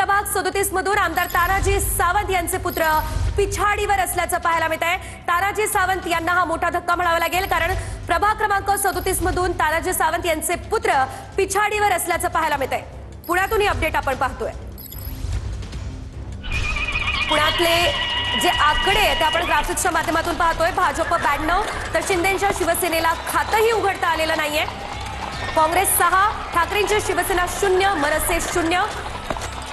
प्रभाग 37 मधून आमदार तानाजी सावंत यांचे पुत्र पिछाडीवर असल्याचं पाहायला मिळत आहे। तानाजी सावंत यांना हा मोठा धक्का म्हणावा लागेल, कारण प्रभाग क्रमांक 37 मधून तानाजी सावंत यांचे पुत्र पिछाडीवर असल्याचं पाहायला मिळत आहे। पुण्यातून ही अपडेट आपण पाहतोय। पुण्यातले जे आकडे आहेत ते आपण ग्राफिक्सच्या माध्यमातून पाहतोय। भाजप 92 तर शिंदेच्या शिवसेनेला खातंही उघडता आलेलं नाहीये। काँग्रेस 6, ठाकरेंची शिवसेना 0, मनसे 0,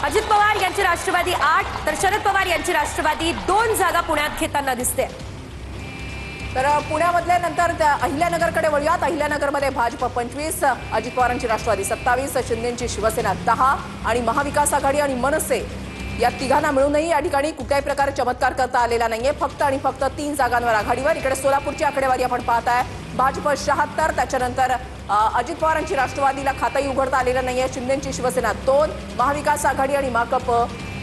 अजित पवार यांची राष्ट्रवादी 8 तर शरद पवार यांची राष्ट्रवादी 2 जागा पुण्यात घेताना दिसते। तर पुण्यामधल्या नंतर अहिल्यानगरकडे वळूयात। अहिल्यानगरमध्ये भाजप 25, अजित पवारांची राष्ट्रवादी 27, शिंदेची शिवसेना 10 आणि महाविकास आघाडी आणि मनसे या तिघांना मिळूनही या ठिकाणी कुठल्याही प्रकारे चमत्कार करता आलेला नाहीये। फक्त आणि फक्त 3 जागांवर आघाडीवर। इकडे सोलापूरची आकडेवारी आपण पाहताय। भाजप 76, त्याच्यानंतर अजित पवारांची राष्ट्रवादीला खातंही उघडता आलेलं नाहीये। शिंदेची शिवसेना 2, महाविकास आघाडी आणि माकप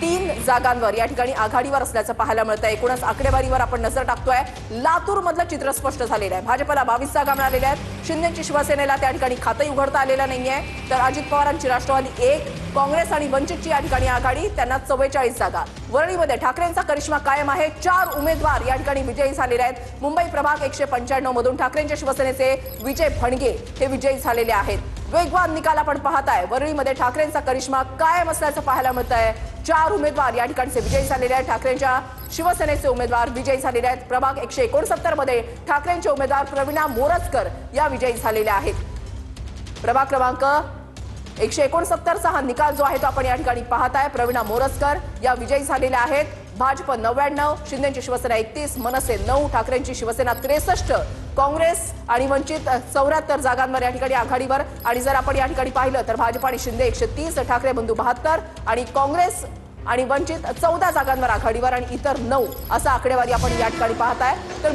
3 जागांवर या ठिकाणी आघाडीवर असल्याचं पाहायला मिळतं। एकूणच आकडेवारीवर आपण नजर टाकतोय। लातूर मधलं चित्र स्पष्ट झालेलं आहे। भाजपला 22 जागा मिळालेल्या आहेत। शिंदेची शिवसेनेला त्या ठिकाणी खातंही उघडता आलेलं नाहीये। तर अजित पवारांची राष्ट्रवादी 1, काँग्रेस आणि वंचितची या ठिकाणी आघाडी, त्यांना 44 जागा। वरळीमध्ये ठाकरेंचा करिश्मा कायम आहे। 4 उमेदवार या ठिकाणी विजयी झालेले आहेत। मुंबई प्रभाग 195 मधून ठाकरेंच्या शिवसेनेचे विजय भणगे हे विजयी झालेले आहेत। वेगवान निकाल आपण पाहताय। वरळीमध्ये ठाकरेंचा करिश्मा कायम असल्याचं पाहायला मिळतंय। 4 उमेदवार या ठिकाणचे विजयी झालेले आहेत। ठाकरेंच्या शिवसेनेचे उमेदवार विजयी झालेले आहेत। प्रभाग 169 मध्ये ठाकरेंचे उमेदवार प्रवीणा मोरजकर या विजयी झालेल्या आहेत। प्रभाग क्रमांक 169चा हा निकाल जो आहे तो आपण या ठिकाणी पाहताय। प्रवीणा मोरजकर या विजयी झालेल्या आहेत। भाजप 99, शिंदेची शिवसेना 31, मनसे 9, ठाकरेंची शिवसेना 63, काँग्रेस आणि वंचित 74 जागांवर या ठिकाणी आघाडीवर। आणि जर आपण या ठिकाणी पाहिलं तर भाजप आणि शिंदे 130, ठाकरे बंधू 72 आणि काँग्रेस आणि वंचित 14 जागांवर आघाडीवर आणि इतर 9 असा आकडेवारी आपण या ठिकाणी पाहताय। तर